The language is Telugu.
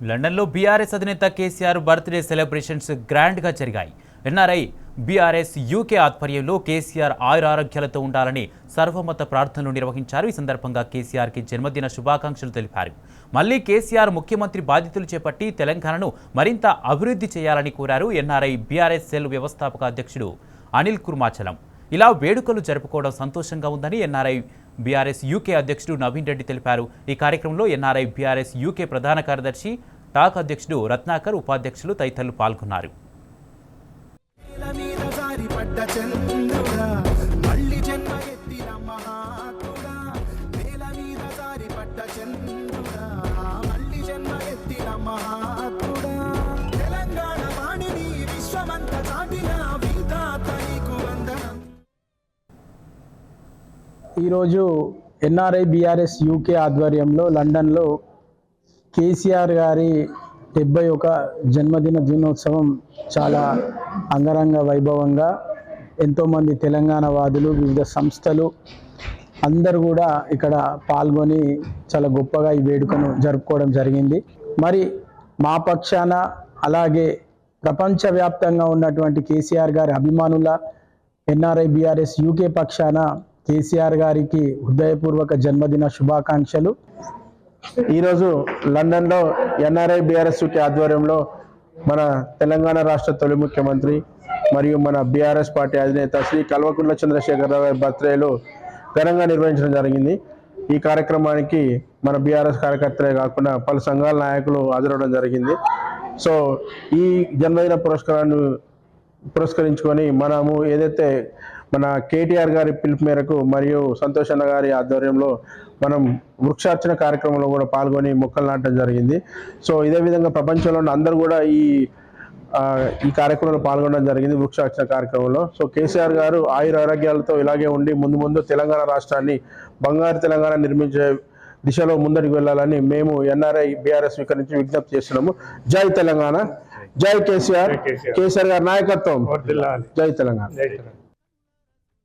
లండన్లో బీఆర్ఎస్ అధినేత కేసీఆర్ బర్త్డే సెలబ్రేషన్స్ గ్రాండ్గా జరిగాయి. ఎన్ఆర్ఐ బీఆర్ఎస్ యూకే ఆధ్వర్యంలో కేసీఆర్ ఆయురారోగ్యాలతో ఉండాలని సర్వమత ప్రార్థనలు నిర్వహించారు. ఈ సందర్భంగా కేసీఆర్కి జన్మదిన శుభాకాంక్షలు తెలిపారు. మళ్లీ కేసీఆర్ ముఖ్యమంత్రి బాధ్యతలు చేపట్టి తెలంగాణను మరింత అభివృద్ధి చేయాలని కోరారు. ఎన్ఆర్ఐ బీఆర్ఎస్ సెల్ వ్యవస్థాపక అధ్యక్షుడు అనిల్ కుర్మాచలం ఇలా వేడుకలు జరుపుకోవడం సంతోషంగా ఉందని ఎన్ఆర్ఐ బీఆర్ఎస్ యూకే అధ్యక్షుడు నవీన్ రెడ్డి తెలిపారు. ఈ కార్యక్రమంలో ఎన్ఆర్ఐ బీఆర్ఎస్ యూకే ప్రధాన కార్యదర్శి టాక్ అధ్యక్షుడు రత్నాకర్, ఉపాధ్యక్షులు తదితరులు పాల్గొన్నారు. ఈరోజు ఎన్ఆర్ఐ బీఆర్ఎస్ యూకే ఆధ్వర్యంలో లండన్లో కేసీఆర్ గారి 71 జన్మదిన దినోత్సవం చాలా అంగరంగ వైభవంగా ఎంతోమంది తెలంగాణ వాదులు, వివిధ సంస్థలు అందరూ కూడా ఇక్కడ పాల్గొని చాలా గొప్పగా ఈ వేడుకను జరుపుకోవడం జరిగింది. మరి మా పక్షాన అలాగే ప్రపంచవ్యాప్తంగా ఉన్నటువంటి కేసీఆర్ గారి అభిమానుల ఎన్ఆర్ఐ బీఆర్ఎస్ యూకే పక్షాన కేసీఆర్ గారికి హృదయపూర్వక జన్మదిన శుభాకాంక్షలు. ఈరోజు లండన్లో ఎన్ఆర్ఐ బీఆర్ఎస్ యూకే ఆధ్వర్యంలో మన తెలంగాణ రాష్ట్ర తొలి ముఖ్యమంత్రి మరియు మన బీఆర్ఎస్ పార్టీ అధినేత శ్రీ కల్వకుంట్ల చంద్రశేఖరరావు గారి బర్త్డేలో ఘనంగా నిర్వహించడం జరిగింది. ఈ కార్యక్రమానికి మన బీఆర్ఎస్ కార్యకర్తలే కాకుండా పలు సంఘాల నాయకులు హాజరవడం జరిగింది. సో ఈ జన్మదిన పురస్కరించుకొని మనము ఏదైతే మన కేటీఆర్ గారి పిలుపు మేరకు మరియు సంతోష్ అన్న గారి ఆధ్వర్యంలో మనం వృక్షార్చన కార్యక్రమంలో కూడా పాల్గొని మొక్కలు నాటడం జరిగింది. సో ఇదే విధంగా ప్రపంచంలో అందరూ కూడా ఈ కార్యక్రమంలో పాల్గొనడం జరిగింది, వృక్షార్చన కార్యక్రమంలో. సో కేసీఆర్ గారు ఆయురారోగ్యాలతో ఇలాగే ఉండి ముందు తెలంగాణ రాష్ట్రాన్ని బంగారు తెలంగాణ నిర్మించే దిశలో ముందరికి వెళ్ళాలని మేము ఎన్ఆర్ఐ బీఆర్ఎస్ నుంచి విజ్ఞప్తి చేస్తున్నాము. జై తెలంగాణ, జై కేసీఆర్, కేసీఆర్ గారి నాయకత్వం, జై తెలంగాణ.